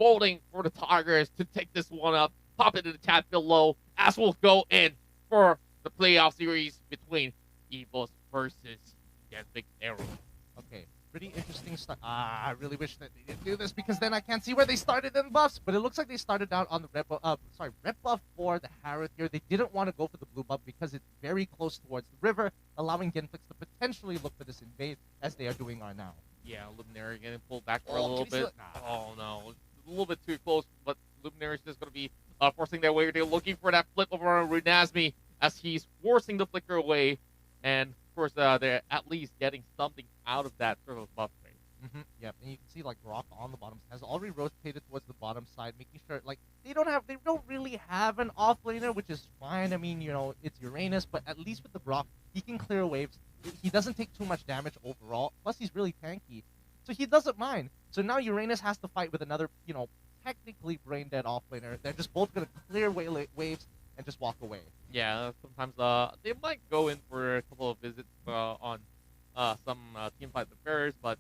voting for the Tigers to take this one up. Pop it in the chat below as we'll go in for the playoff series between Evos versus Genflix Aerowolf. Okay, pretty interesting stuff. I really wish that they didn't do this because then I can't see where they started in buffs. But it looks like they started out on the red buff. Red buff for the Harith here. They didn't want to go for the blue buff because it's very close towards the river, allowing Genflix to potentially look for this invade as they are doing right now. Yeah, Luminary getting pulled back for a little bit. Oh no, it's a little bit too close, but Luminary is just going to be forcing their way. They're looking for that flip over on Runasmi as he's forcing the flicker away. And of course, they're at least getting something out of that sort of buff phase. Yep, and you can see like Rock on the bottom has already rotated towards the bottom side, making sure like they don't really have an offlaner, which is fine. I mean, you know, it's Uranus, but at least with the Rock, he can clear waves. He doesn't take too much damage overall. Plus, he's really tanky, so he doesn't mind. So now Uranus has to fight with another, you know, technically brain dead offlaner. They're just both gonna clear waves and just walk away. Yeah, sometimes they might go in for a couple of visits on some teamfight affairs, but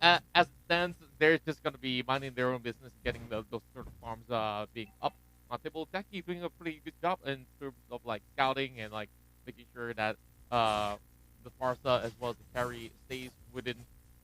as it stands, they're just going to be minding their own business, getting those sort of farms being up on table. Jackie doing a pretty good job in terms of like scouting and like making sure that the Farsa as well as the carry stays within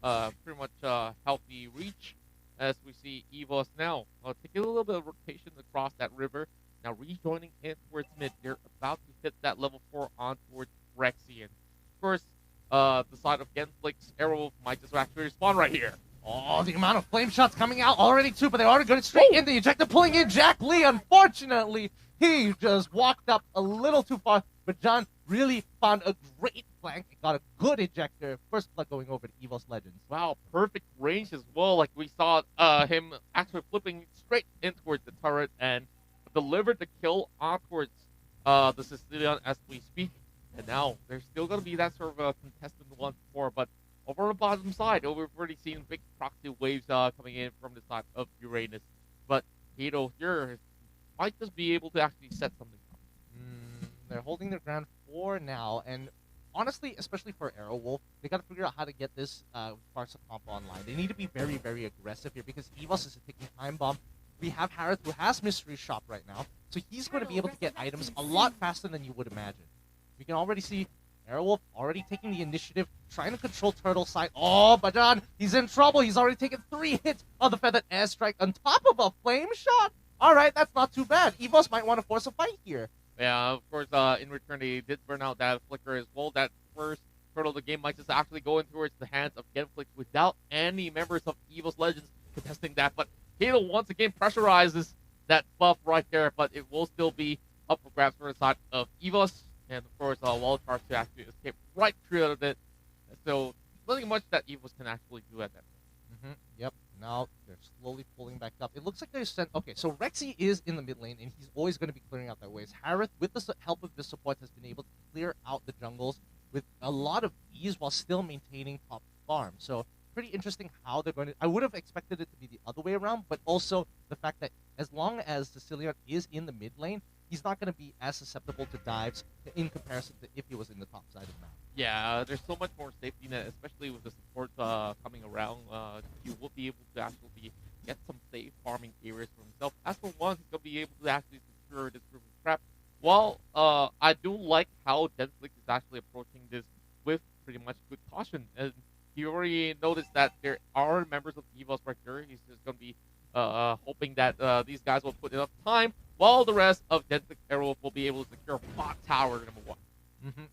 pretty much healthy reach. As we see Evos now taking a little bit of rotation across that river. Now rejoining in towards mid, they're about to hit that level 4 on towards Rexian. Of course, the side of Genflix Aerowolf might just actually spawn right here. Oh, the amount of flame shots coming out already too, but they already going straight in the ejector, pulling in Jack Lee. Unfortunately, he just walked up a little too far, but John really found a great flank and got a good ejector. First blood going over to Evos Legends. Wow, perfect range as well. Like we saw him actually flipping straight in towards the turret and delivered the kill on towards the Sicilian as we speak. And now there's still going to be that sort of a contestant once more, but over on the bottom side, we've already seen big proxy waves coming in from the side of Uranus. But Hito here might just be able to actually set something up. They're holding their ground for now, and honestly, especially for Aerowolf, they got to figure out how to get this Farsa combo online. They need to be very, very aggressive here because Evos is taking time bomb. We have Harith who has Mystery Shop right now, so he's going to be able to get items a lot faster than you would imagine. We can already see Aerowolf already taking the initiative, trying to control Turtle side. Oh, but John, he's in trouble. He's already taken 3 hits of the Feathered Airstrike on top of a Flame Shot. All right, that's not too bad. Evos might want to force a fight here. Yeah, of course, in return, they did burn out that Flicker as well. That first Turtle of the game might just actually go in towards the hands of Genflix without any members of Evos Legends contesting that. But Halo once again pressurizes that buff right there, but it will still be up for grabs for the side of Evos. And of course, Wildcard to actually escape right through out of it. So, nothing much that Evos can actually do at that point. Yep. Now they're slowly pulling back up. It looks like they're sent. Okay, so Rexy is in the mid lane, and he's always going to be clearing out that waves. Harith, with the help of the support, has been able to clear out the jungles with a lot of ease while still maintaining top farm. So, pretty interesting how they're going to. I would have expected it to be the other way around, but also the fact that as long as Sicilian is in the mid lane, he's not going to be as susceptible to dives in comparison to if he was in the top side of the map. Yeah, there's so much more safety net, especially with the support coming around. You will be able to actually get some safe farming areas for himself. As for one, he's going to be able to actually secure this group of trap. Well, I do like how Genflix is actually approaching this with pretty much good caution. And you already noticed that there are members of Evos right here. He's just going to be hoping that these guys will put enough time, while the rest of Genflix Aerowolf will be able to secure bot tower number 1.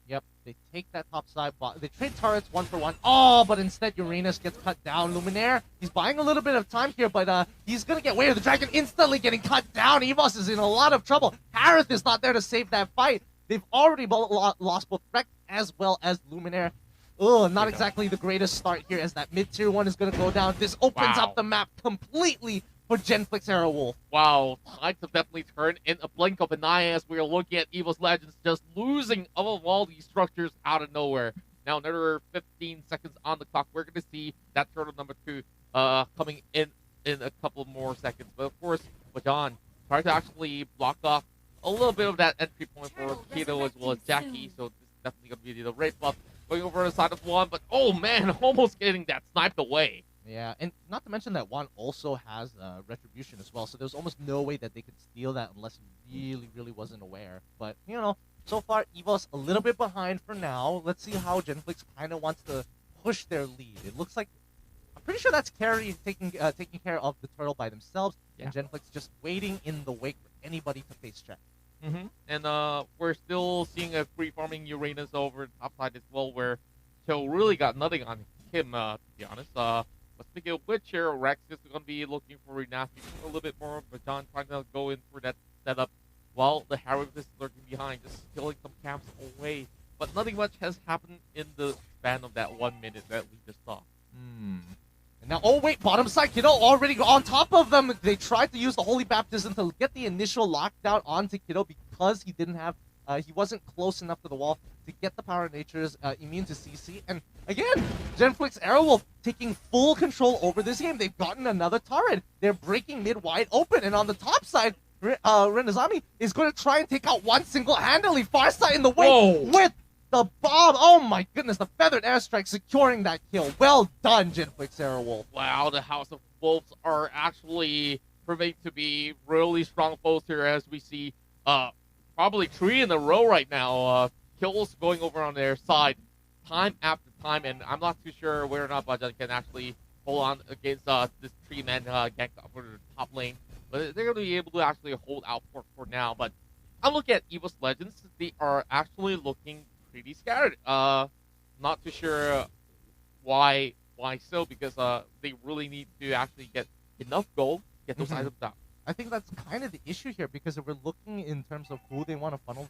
Yep, they take that top side bot. They trade turrets 1 for 1. Oh, but instead Uranus gets cut down. Luminaire, he's buying a little bit of time here, but he's going to get Way of the Dragon instantly getting cut down. Evos is in a lot of trouble. Harith is not there to save that fight. They've already lost both Rex as well as Luminaire. Oh, not exactly the greatest start here as that mid-tier 1 is going to go down. This opens up the map completely for Genflix Aerowolf. Wow, tides have definitely turned in a blink of an eye as we are looking at Evos Legends just losing all these structures out of nowhere. Now another 15 seconds on the clock. We're going to see that turtle number 2 coming in a couple more seconds. But of course, Bajan tried to actually block off a little bit of that entry point for Kato as well as Jackie. So this is definitely going to be the rate buff going over the side of 1. But oh man, almost getting that sniped away. Yeah, and not to mention that Juan also has retribution as well, so there's almost no way that they could steal that unless he really, really wasn't aware. But so far Evos a little bit behind for now. Let's see how Genflix kind of wants to push their lead. It looks like I'm pretty sure that's Carry taking care of the turtle by themselves, and Genflix just waiting in the wake for anybody to face check. And we're still seeing a free farming Uranus over the top side as well, where Cho really got nothing on him, to be honest. But speaking of which, here Rex is going to be looking for Renasty a little bit more, but John trying to go in for that setup while the Harrow is lurking behind, just stealing some camps away. But nothing much has happened in the span of that 1 minute that we just saw. And now, oh wait, bottom side, Kiddo already on top of them. They tried to use the Holy Baptism to get the initial lockdown onto Kiddo because he didn't have, he wasn't close enough to the wall to get the Power Natures immune to CC. And again, Genflix Aerowolf taking full control over this game. They've gotten another turret. They're breaking mid wide open, and on the top side, Renazami is going to try and take out one single-handedly. Farsight in the way with the bomb. Oh my goodness, the feathered airstrike securing that kill. Well done, Genflix Aerowolf. Wow, the House of Wolves are actually proving to be really strong foes here, as we see probably 3 in a row right now. Kills going over on their side time after time, and I'm not too sure whether or not Bajan can actually hold on against this 3-man gank over the top lane. But they're going to be able to actually hold out for now. But I'm looking at Evos Legends. They are actually looking pretty scattered. Not too sure why so, because they really need to actually get enough gold, get those items out. I think that's kind of the issue here, because if we're looking in terms of who they want to funnel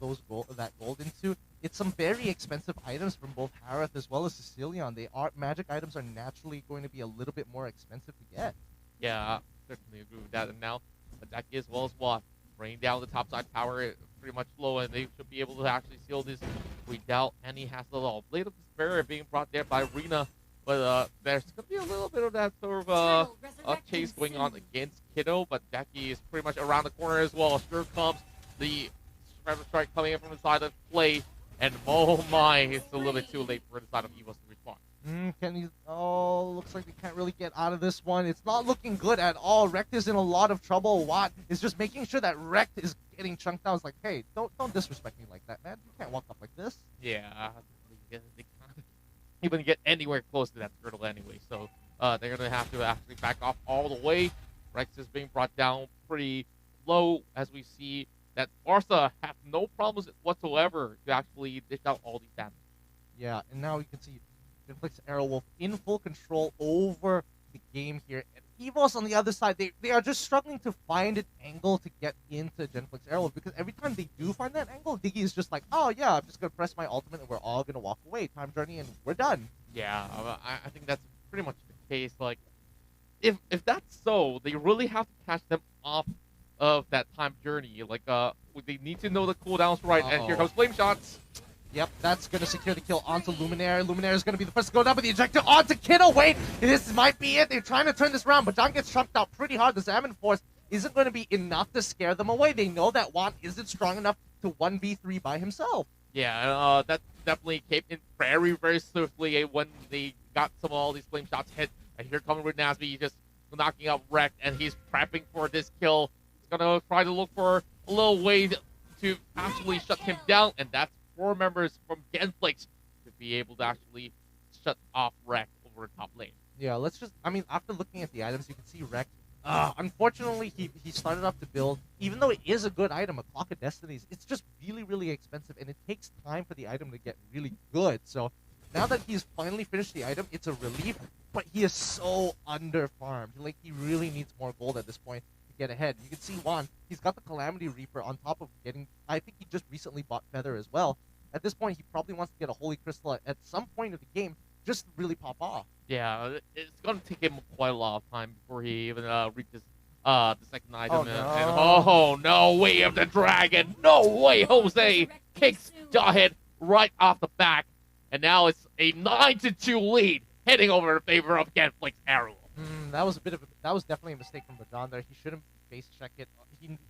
that gold into, it's some very expensive items from both Harith as well as Sicilian. Magic items are naturally going to be a little bit more expensive to get. Yeah, certainly agree with that. And now Attacky as well as Watt bringing down the top side tower pretty much low, and they should be able to actually seal this without any hassle at all. Blade of Despair being brought there by Rina, but there's going to be a little bit of that sort of chase going on against Kiddo, but Jackie is pretty much around the corner as well. Sure comes the Forever Strike coming in from the side of play, and oh my, it's a little bit too late for the side of Evos to respond. Looks like they can't really get out of this one. It's not looking good at all. Rekt is in a lot of trouble. Watt is just making sure that Rekt is getting chunked down. It's like, hey, don't disrespect me like that, man. You can't walk up like this. Yeah, they can't even get anywhere close to that turtle anyway. So they're going to have to actually back off all the way. Rex is being brought down pretty low, as we see that Barca have no problems whatsoever to actually dish out all these damage. Yeah, and now you can see Genflix Aerowolf in full control over the game here. And Evos on the other side, they are just struggling to find an angle to get into Genflix Aerowolf, because every time they do find that angle, Diggy is just like, oh yeah, I'm just going to press my ultimate and we're all going to walk away. Time journey and we're done. Yeah, I think that's pretty much the case. Like, if that's so, they really have to catch them off of that time journey. Like, they need to know the cooldowns right, and here comes Flame Shots. Yep, that's going to secure the kill onto Luminaire. Luminaire is going to be the first to go down with the ejector onto Kiddo. Wait, this might be it. They're trying to turn this around, but John gets chunked out pretty hard. The Salmon Force isn't going to be enough to scare them away. They know that Juan isn't strong enough to 1v3 by himself. Yeah, that definitely came in very, very swiftly when they got some of all these Flame Shots hit. And here comes Renasby, just knocking out Rekt, and he's prepping for this kill. He's going to try to look for a little way to actually shut him down, and that's 4 members from Genflix to be able to actually shut off Rekt over the top lane. Yeah, after looking at the items, you can see Rekt, unfortunately, he started off to build, even though it is a good item, a Clock of Destinies, it's just really, really expensive, and it takes time for the item to get really good. So now that he's finally finished the item, it's a relief, but he is so under-farmed. Like, he really needs more gold at this point to get ahead. You can see Juan, he's got the Calamity Reaper on top of getting, I think he just recently bought Feather as well. At this point, he probably wants to get a Holy Crystal at some point of the game just to really pop off. Yeah, it's going to take him quite a lot of time before he even reaches the second item. Oh, no, Way of the Dragon. No way, Jose kicks Jawhead right off the back. And now it's a 9-2 lead heading over in favor of Genflix Aerowolf. That was definitely a mistake from Bajan there. He shouldn't base check it.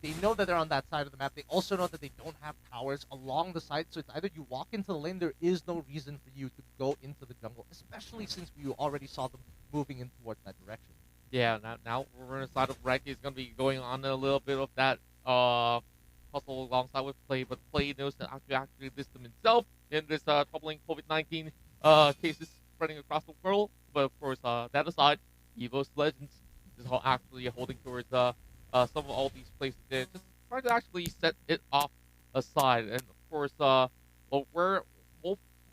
They know that they're on that side of the map. They also know that they don't have towers along the side, so it's either you walk into the lane, there is no reason for you to go into the jungle, especially since we already saw them moving in towards that direction. Yeah, now we're inside of Rek. He's gonna be going on a little bit of that hustle alongside with Play, but Play knows that actually list him himself in this troubling COVID-19 cases spreading across the world. But of course, that aside, Evos Legends is actually holding towards some of all these places there, just trying to actually set it off aside. And of course, well, we're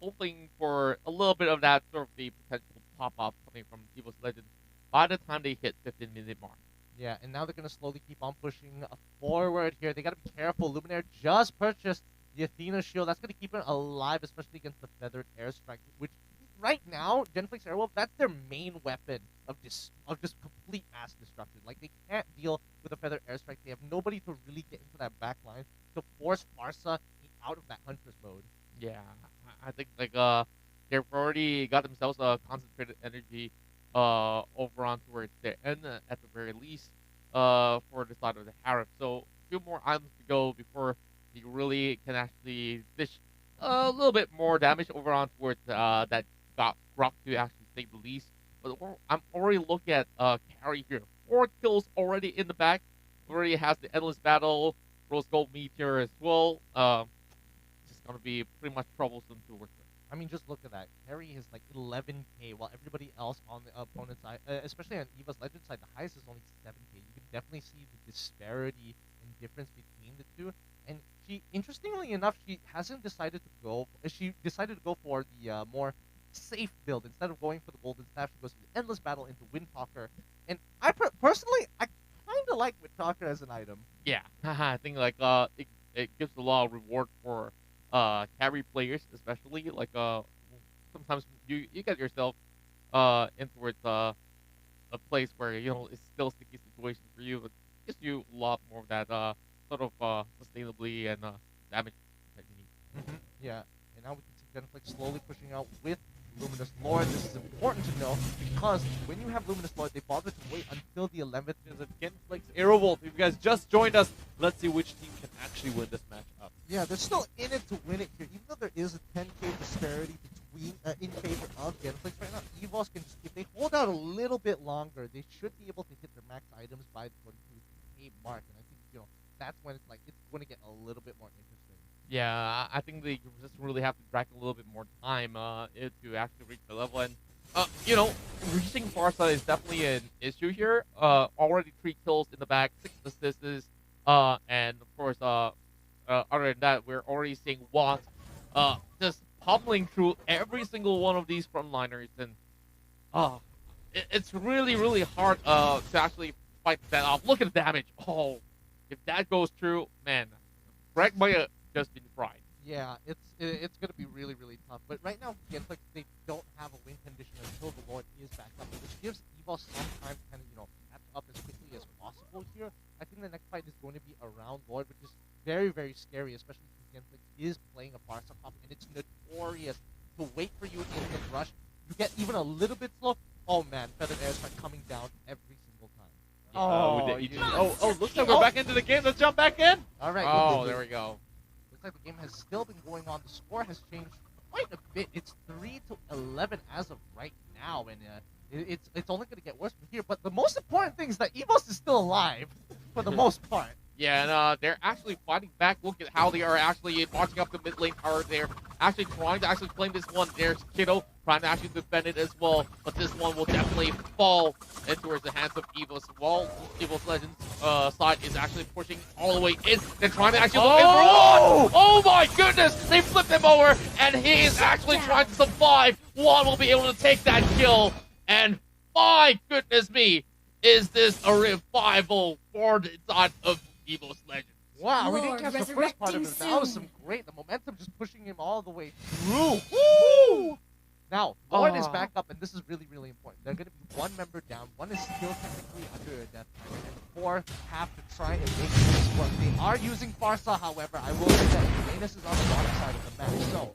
hoping for a little bit of that sort of the potential pop off coming from Evos Legends by the time they hit 15-minute mark. Yeah, and now they're going to slowly keep on pushing forward here. They got to be careful. Luminaire just purchased the Athena shield. That's going to keep it alive, especially against the Feathered Airstrike, which right now, Genflix Aerowolf, that's their main weapon of just complete mass destruction. Like, they can't deal with a Feathered Airstrike. They have nobody to really get into that back line to force Farsa out of that Huntress mode. Yeah, I think like they've already got themselves a concentrated energy over on towards their end at the very least for the side of the Harif. So a few more items to go before he really can actually dish a little bit more damage over on towards that got Rock to actually say the least. But I'm already looking at carry here. 4 kills already in the back. Already has the Endless Battle, Rose Gold Meteor as well. It's just gonna be pretty much troublesome to work with. I mean, just look at that. Carry is like 11k, while everybody else on the opponent's side, especially on Eva's Legend side, the highest is only 7k. You can definitely see the disparity and difference between the two. And she, interestingly enough, she hasn't decided to go. She decided to go for the more safe build instead of going for the Golden Staff. She goes for the Endless Battle into Windtalker. And I personally, I kind of like Windtalker as an item. Yeah, I think like it gives a lot of reward for carry players, especially like sometimes you get yourself in towards a place where it's still a sticky situation for you, but it gives you a lot more of that sort of sustainably and damage that you need. Yeah, and now we can see Genflix slowly pushing out with Luminous Lord. This is important to know because when you have Luminous Lord, they bother to wait until the 11th. Because of Genflix Aerowolf. If you guys just joined us, let's see which team can actually win this match up. Yeah, they're still in it to win it here, even though there is a 10k disparity between in favor of Genflix right now. Evos can just, if they hold out a little bit longer, they should be able to hit their max items by the 42k mark, and I think that's when it's going to get a little bit more interesting. Yeah, I think they just really have to drag a little bit more time to actually reach the level. And, reaching Farsa is definitely an issue here. Already 3 kills in the back, 6 assists. And, of course, other than that, we're already seeing Want just pummeling through every single one of these frontliners. And it's really, really hard to actually fight that off. Look at the damage. Oh, if that goes through, man, Greg might have just been fried. Yeah, it's going to be really, really tough. But right now, Genflix, they don't have a win condition until the Lord is back up, which gives Evos some time to kind of, catch up as quickly as possible here. I think the next fight is going to be around Lord, which is very, very scary, especially since Genflix is playing a Farsa comp, and it's notorious to wait for you in the rush. You get even a little bit slow. Oh man, Feathered Airstrike coming down every single time. Looks like we're back into the game. Let's jump back in. All right. Oh, there we go. Looks like the game has still been going on. The score has changed quite a bit. It's 3-11 as of right now, and it's only going to get worse from here. But the most important thing is that Evos is still alive for the most part. Yeah, and they're actually fighting back. Look at how they are actually marching up the mid lane tower there. Actually trying to actually claim this one. There's Kiddo trying to actually defend it as well. But this one will definitely fall towards the hands of Evos. While Evos Legends side is actually pushing all the way in. They're trying to actually look in for one. Oh my goodness! They flipped him over, and he is actually trying to survive. One will be able to take that kill. And my goodness me, is this a revival for the side of Evos Legends? Wow, we didn't catch the first part of it. That was some great. The momentum just pushing him all the way through. Woo! Now, Lord is back up, and this is really, really important. They're going to be 1 member down. 1 is still technically under a death threat, and 4 have to try and make this work. They are using Farsa, however. I will say that Venus is on the bottom side of the map, so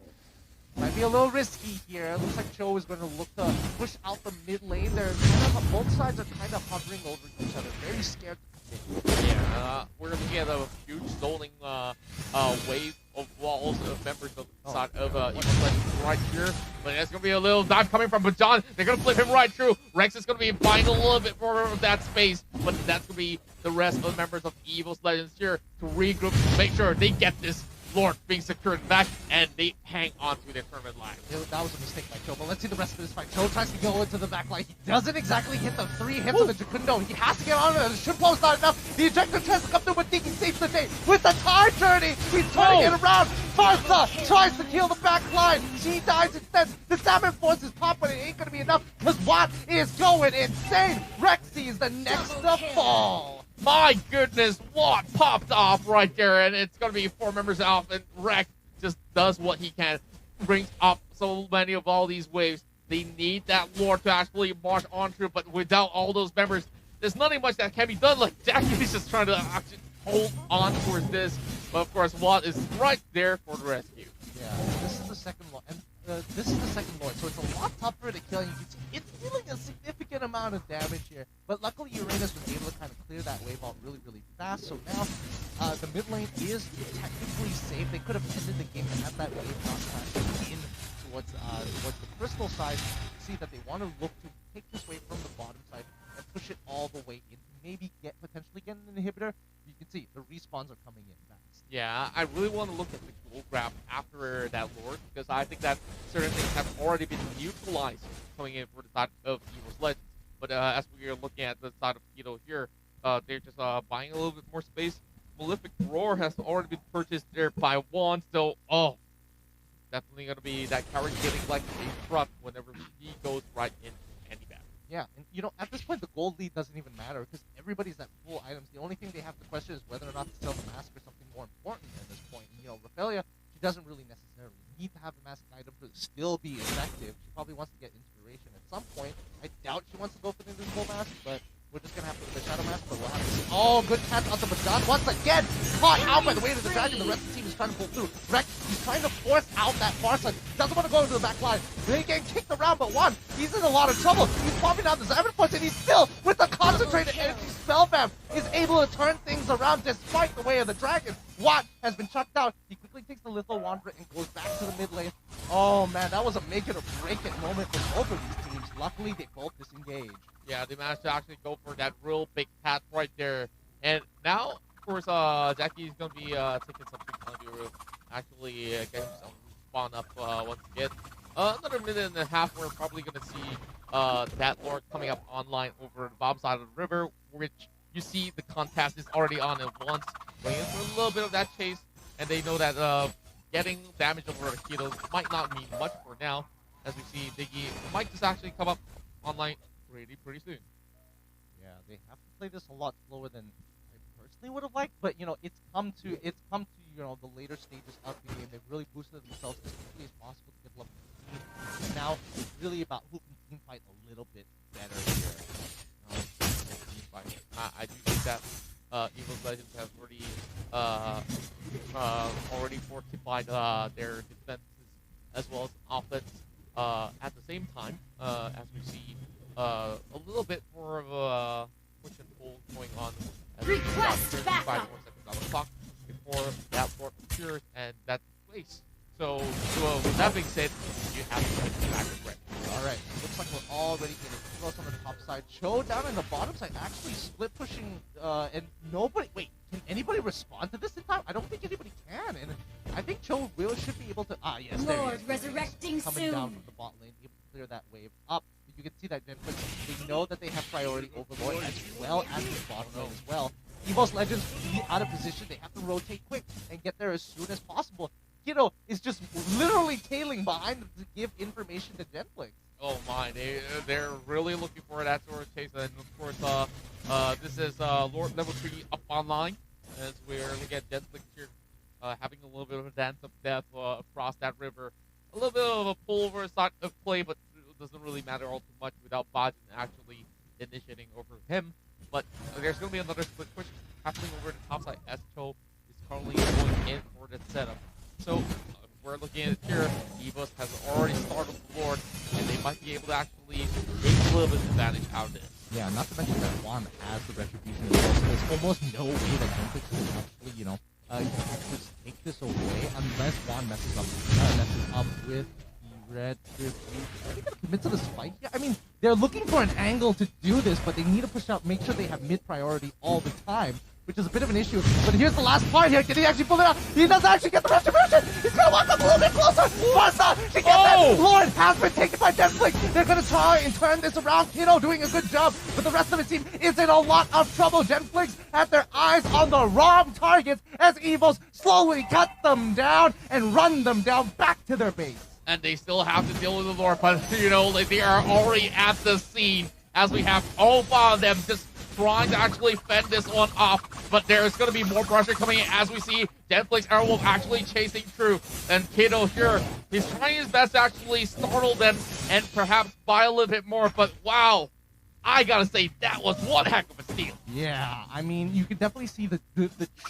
might be a little risky here. Looks like Cho is going to look to push out the mid lane. They're both sides are kind of hovering over each other, very scared to commit. Yeah, we're looking at a huge zoning wave of walls of members of the side of Evos Legends right here. But there's going to be a little dive coming from Bajan. They're going to flip him right through. Rex is going to be buying a little bit more of that space, but that's going to be the rest of the members of Evos Legends here to regroup, to make sure they get this Lord being secured back, and they hang on to their tournament line. That was a mistake by Cho, but let's see the rest of this fight. Cho tries to go into the back line. He doesn't exactly hit the 3 hits of the Jacundo. He has to get on it. The Shimpo's not enough. The ejector tries to come through, but think he saves the day with the tire journey. He's turning it around. Farsa tries to kill the back line. She dies instead. The Salmon Force is popped, but it ain't going to be enough because Watt is going insane. Rexy is the next to fall. My goodness, Watt popped off right there, and it's going to be 4 members off, and Rex just does what he can, brings up so many of all these waves. They need that Lord to actually march on through, but without all those members, there's nothing much that can be done. Like, Jackie is just trying to actually hold on towards this, but of course, Watt is right there for the rescue. Yeah, this is the second Lord, and this is the second Lord, so it's a lot tougher to kill. You can see it's dealing a significant amount of damage here, but luckily Uranus was able to kind of clear that wave out really, really fast. So now the mid lane is technically safe. They could have ended the game and had that wave not crashed in towards the crystal side. See that they want to look to take this wave from the bottom side and push it all the way in, maybe potentially get an inhibitor. You can see the respawns are coming in fast. Yeah, I really want to look at the gold grab after that Lord, because I think that certain things have already been neutralized coming in for the side of Evos Legends. But as we are looking at the side of Keto here, they're just buying a little bit more space. Malefic Roar has already been purchased there by one, so definitely going to be that carry getting like a truck whenever he goes right in handy bag. Yeah, and you know, at this point, the gold lead doesn't even matter because everybody's at full items. The only thing they have to question is whether or not to sell the mask or something more important at this point. And, you know, Raphaelia, she doesn't really necessarily need to have the mask item to still be effective. She probably wants to get inspiration at some point. I doubt she wants to go for the invisible mask, but we're just going to have to do the shadow mask, but we'll have to see. Oh, good catch onto Bajan once again. Caught out by the weight of the dragon. The rest of the team is trying to pull through. Rex, he's trying to force out that Farsa. Doesn't want to go into the back line. They get kicked around, but one, he's in a lot of trouble. He's popping down the 7 points, and he's still, with the concentrated energy spellbam, is able to turn things around despite the way of the dragon. Watt has been chucked out. He quickly takes the Lethal Wanderer and goes back to the mid lane. Oh man, that was a make it or break it moment for both of these teams. Luckily, they both disengaged. Yeah, they managed to actually go for that real big path right there. And now, of course, Jackie's going to be taking something on the roof. Actually, getting some spawn up once again. Another minute and a half, we're probably going to see that Lord coming up online over the bottom side of the river, which you see the contest is already on at once. Waiting for a little bit of that chase, and they know that getting damage over Keto might not mean much for now. As we see, Diggy might just actually come up online pretty soon. Yeah, they have to play this a lot slower than I personally would have liked, but you know, it's come to you know, the later stages of the game. They've really boosted themselves as quickly as possible to get level 15. Now it's really about who can team fight a little bit better here. I do think that Evos Legends have already fortified their defenses as well as offense. At the same time, as we see a little bit more of a push and pull going on. As Request 35 backup. more seconds on the clock before that Lord appears, and that's place. So with that being said, you have to get back to Brett. Alright, looks like we're already in it. Evos on the top side. Cho down in the bottom side, actually split pushing, and nobody... Wait, can anybody respond to this in time? I don't think anybody can, and I think Cho should be able to... yes, there he Lord is. resurrecting Coming down soon. from the bot lane, able to clear that wave up. You can see that Genflix, they know that they have priority over Lord as well as the bottom lane as well. Evos Legends be out of position. They have to rotate quick and get there as soon as possible. Kiddo is just literally tailing behind them to give information to Genflix. Oh my, they're really looking for that sort of chase, and of course, this is Lord level 3 up online, as we're looking at Genflix here, having a little bit of a dance of death across that river. A little bit of a pullover side of play, but it doesn't really matter all too much without Bajin actually initiating over him. But there's going to be another split push happening over the top side as Cho is currently going in for the setup. So we're looking at it here. Evos has already started the Lord, and they might be able to actually take a little bit of advantage out of this. Yeah, not to mention that Juan has the retribution as well, so there's almost no way that Genflix can actually, you know, you can just take this away unless Juan messes up with the red 50. Are they gonna commit to the spike? Yeah, I mean, they're looking for an angle to do this, but they need to push out, make sure they have mid priority all the time, which is a bit of an issue. But here's the last part here. Can he actually pull it out? He does actually get the retribution. He's gonna walk up a little bit closer. Barca to get that. Lord has been taken by Genflix. They're gonna try and turn this around. Kiddo doing a good job, but the rest of the team is in a lot of trouble. Genflix have their eyes on the wrong targets as Evos slowly cut them down and run them down back to their base. And they still have to deal with the Lord, but like they are already at the scene as we have all five of them just trying to actually fend this one off. But there's going to be more pressure coming in as we see Genflix Aerowolf actually chasing through. And Kato here, he's trying his best to actually startle them and perhaps buy a little bit more. But wow, I gotta say, that was one heck of a steal. Yeah, I mean, you can definitely see the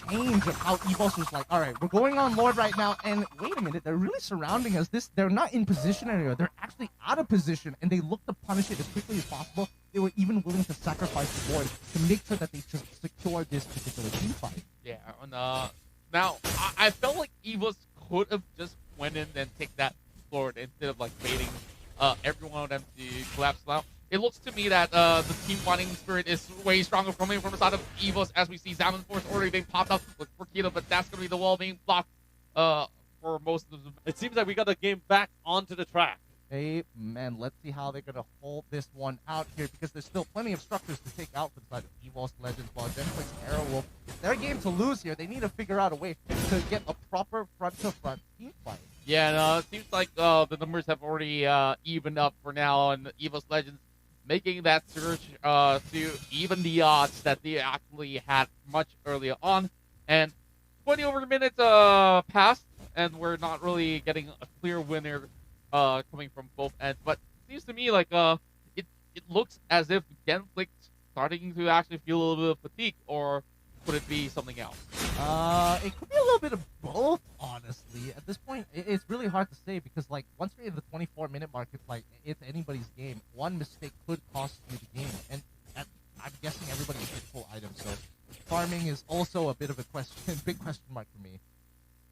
change of how Evos was like, all right, we're going on Lord right now, and wait a minute, they're really surrounding us. They're not in position anymore. They're actually out of position, and they look to punish it as quickly as possible. They were even willing to sacrifice the Lord to make sure that they just secure this particular team fight. Yeah, and now, I felt like Evos could have just went in and take that Lord instead of like waiting every one of them to collapse now. It looks to me that the team fighting spirit is way stronger coming from the side of Evos as we see Zaman Force already being popped up with Keto, but that's going to be the wall being blocked for most of them. It seems like we got the game back onto the track. Hey, man, let's see how they're going to hold this one out here because there's still plenty of structures to take out for the side of Evos, Legends, while Genflix Aerowolf. It's their game to lose here. They need to figure out a way to get a proper front-to-front team fight. Yeah, and it seems like the numbers have already evened up for now, and Evos Legends making that surge to even the odds that they actually had much earlier on. And 20 over the minutes passed, and we're not really getting a clear winner coming from both ends. But it seems to me like it looks as if Genflix starting to actually feel a little bit of fatigue, or could it be something else? It could be a little bit of both, honestly. At this point, it's really hard to say because, like, once we're in the 24-minute mark, it's like it's anybody's game. One mistake could cost you the game, and I'm guessing everybody is full items. So farming is also a bit of a big question mark for me.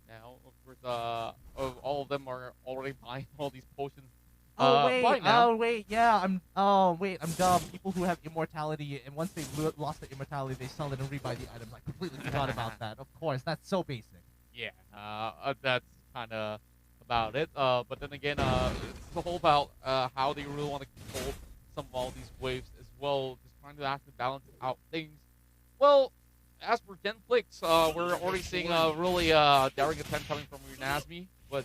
Now, of course, all of them are already buying all these potions. Yeah, I'm dumb. People who have immortality, and once they lost the immortality, they sell it and rebuy the items. I completely forgot about that. Of course, that's so basic. Yeah, that's kind of about it. But then again, it's all about how they really want to control some of all these waves as well, just trying to actually balance out things. Well, as for Genflix, we're already seeing a really daring attempt coming from Unasmi, but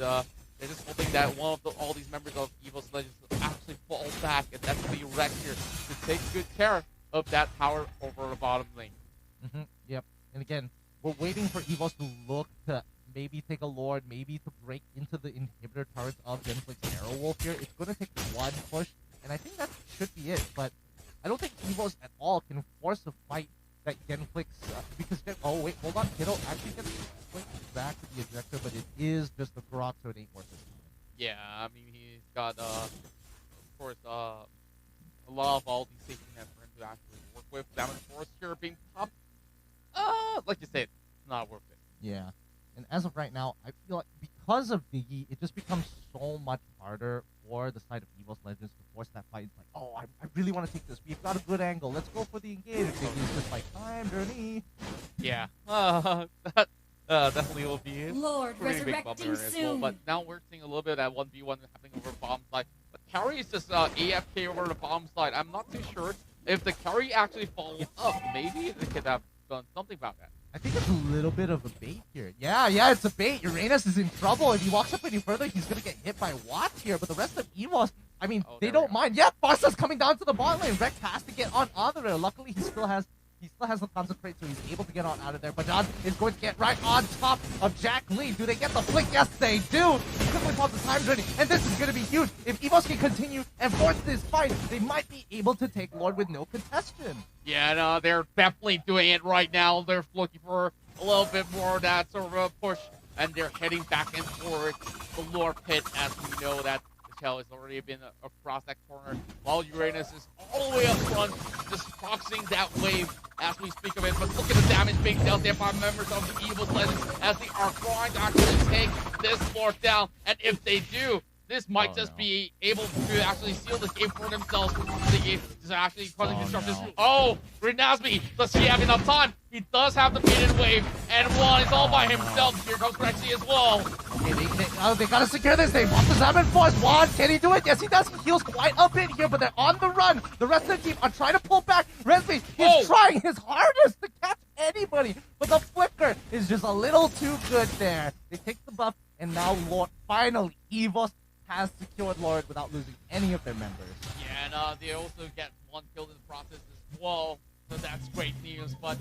they're just hoping that one of all these members of Evos Legends actually fall back, and that's the Rex here to take good care of that tower over the bottom lane. Yep. And again, we're waiting for Evos to look to maybe take a Lord, maybe to break into the inhibitor turrets of Genflix Aerowolf here. It's going to take one push, and I think that should be it. But I don't think Evos at all can force a fight that Genflix, because oh wait, hold on, Kiddo actually gets back to the ejector, but it is just a Grok, so it ain't worth it. Yeah, I mean, he's got, of course, a lot of all these safety nets for him to actually work with. Damage Force here being popped. Like you said, it's not worth it. Yeah, and as of right now, I feel like because of Biggie, it just becomes so much harder for the side of Evos Legends to force that fight. It's like, oh, I really want to take this. We've got a good angle. Let's go for the engage. Biggie's just like, time, Journey. Yeah, that definitely will be Lord, pretty big bummer resurrecting as well. soon. But now we're seeing a little bit of that 1v1 happening over the bottom side. But carry is just AFK over the bottom side. I'm not too sure if the carry actually falls up. Maybe they could have done something about that. I think it's a little bit of a bait here. Yeah, it's a bait. Uranus is in trouble. If he walks up any further, he's going to get hit by Watts here. But the rest of Evos, I mean, they don't mind. Yeah, Barca's coming down to the bot lane. Rex has to get on out of there. Luckily, he still has the concentrate, so he's able to get on out of there. But John is going to get right on top of Jack Lee. Do they get the flick? Yes, they do. Quickly pop the time journey, and this is going to be huge. If Evos can continue and force this fight, they might be able to take Lord with no contestation. Yeah, no, they're definitely doing it right now. They're looking for a little bit more of that sort of a push, and they're heading back and forth the Lord Pit, as we know that MPL has already been across that corner, while Uranus is all the way up front, just proxying that wave as we speak of it. But look at the damage being dealt there by members of the Evos Legends as they are trying to actually take this floor down. And if they do, this might be able to actually seal the game for themselves. The game is actually causing disruptions. Oh, Renasby, does he have enough time? He does have the maiden wave, and Juan is all by himself. Here comes Rexy as well. Okay, they gotta secure this. They want the Diamond Force. Juan, can he do it? Yes, he does. He heals quite a bit here, but they're on the run. The rest of the team are trying to pull back. Resby is trying his hardest to catch anybody, but the flicker is just a little too good there. They take the buff, and now Lord, finally, Evos has secured Lord without losing any of their members. Yeah, and they also get one kill in the process as well, so that's great news. But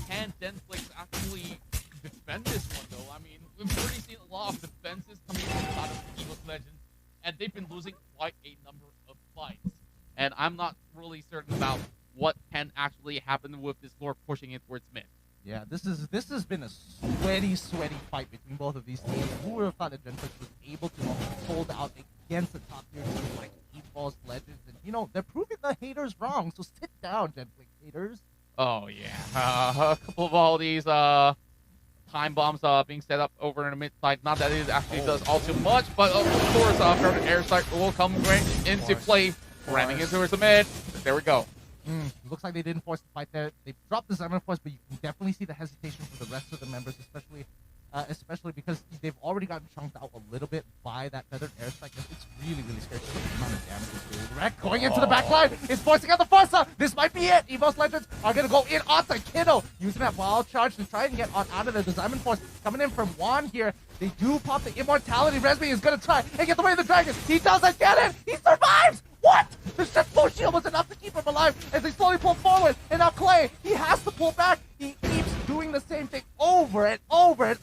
can Genflix actually defend this one, though? I mean, we've already seen a lot of defenses coming from the side of the Evos Legends, and they've been losing quite a number of fights. And I'm not really certain about what can actually happen with this Lord pushing it towards mid. Yeah, this has been a sweaty fight between both of these teams. Who would have thought that Genflix was able to hold out against the top tier teams like Evos Legends? And you know, they're proving the haters wrong. So sit down, Genflix haters. Oh yeah, a couple of all these time bombs being set up over in the mid side. Not that it actually does all too much, but of course, Perfect Air Strike will come right into play, ramming into towards the mid. There we go. Looks like they didn't force the fight there. They dropped the Diamond Force, but you can definitely see the hesitation from the rest of the members, especially because they've already gotten chunked out a little bit by that Feathered Airstrike. It's really scary to the amount of damage it's doing. Wreck going into the back line is forcing out the Forza. This might be it. Evos Legends are going to go in onto Kiddo, using that wild charge to try and get on out of there. The Diamond Force coming in from Juan here. They do pop the Immortality. Resby is going to try and get the way of the Dragon. He doesn't get it. He survives. What? The Shitful Shield was enough to keep him alive as they slowly pull forward. And now Clay, he has to pull back. He keeps doing the same thing over and over.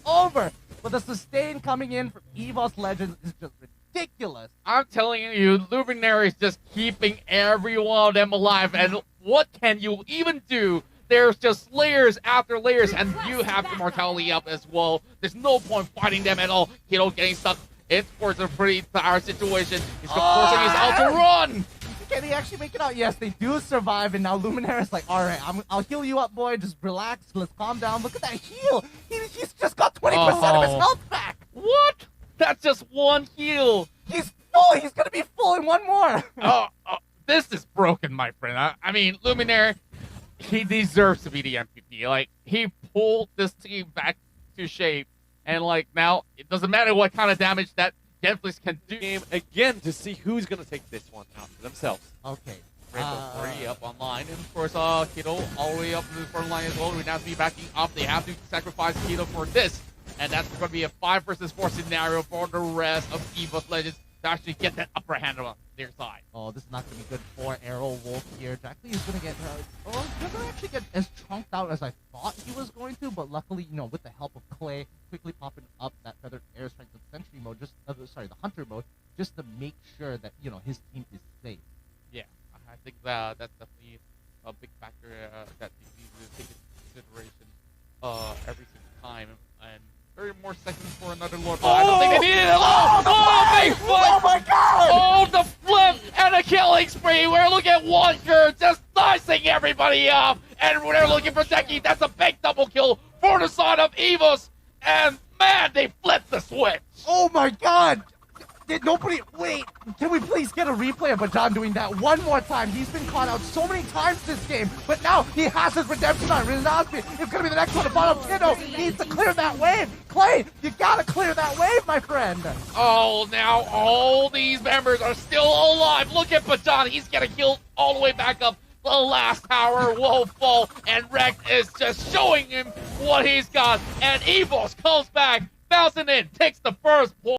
But the sustain coming in from Evos Legends is just ridiculous. I'm telling you, Luminary is just keeping every one of them alive. And what can you even do? There's just layers after layers, and you have the mortality up as well. There's no point fighting them at all. Kiddo getting stuck. It's towards a pretty dire situation. He's forcing his out to run. Can he actually make it out? Yes, they do survive, and now Luminary is like, all right, I'll heal you up, boy. Just relax. Let's calm down. Look at that heal. He's just got 20% of his health back. What? That's just one heal. He's full. He's going to be full in one more. This is broken, my friend. I mean, Luminary, he deserves to be the MVP. Like, he pulled this team back to shape. And, like, now, it doesn't matter what kind of damage that Genflix can do. Game again to see who's going to take this one out for themselves. Okay. Rainbow 3 up online. And, of course, Kiddo all the way up to the front line as well. We now be backing up. They have to sacrifice Kiddo for this. And that's going to be a 5 versus 4 scenario for the rest of Evos Legends to actually get that upper hand on their side. Oh, this is not going to be good for Aerowolf here. Jackley is going to get, he doesn't actually get as chunked out as I thought he was going to, but luckily, you know, with the help of Clay, quickly popping up that Feathered Airstrike, the Sentry mode, the Hunter mode, just to make sure that, you know, his team is safe. Yeah, I think that's definitely a big factor that you need to take into consideration every single time. And 30 more seconds for another Lord, but I don't think they need it. Big flip! Oh my god! Oh, the flip and a killing spree. We're looking at Walker just slicing everybody off. And we're looking for Zeki. That's a big double kill for the side of Evos. And man, they flipped the switch. Oh my god! Did nobody... Wait, can we please get a replay of Bajan doing that one more time? He's been caught out so many times this game, but now he has his redemption on. Rinazbi is going to be the next one to bottom. Kiddo needs to clear that wave. Clay, you got to clear that wave, my friend. Oh, now all these members are still alive. Look at Bajan. He's getting killed all the way back up. The last tower will fall, and Rex is just showing him what he's got. And Evos comes back, bouncing in, takes the first point.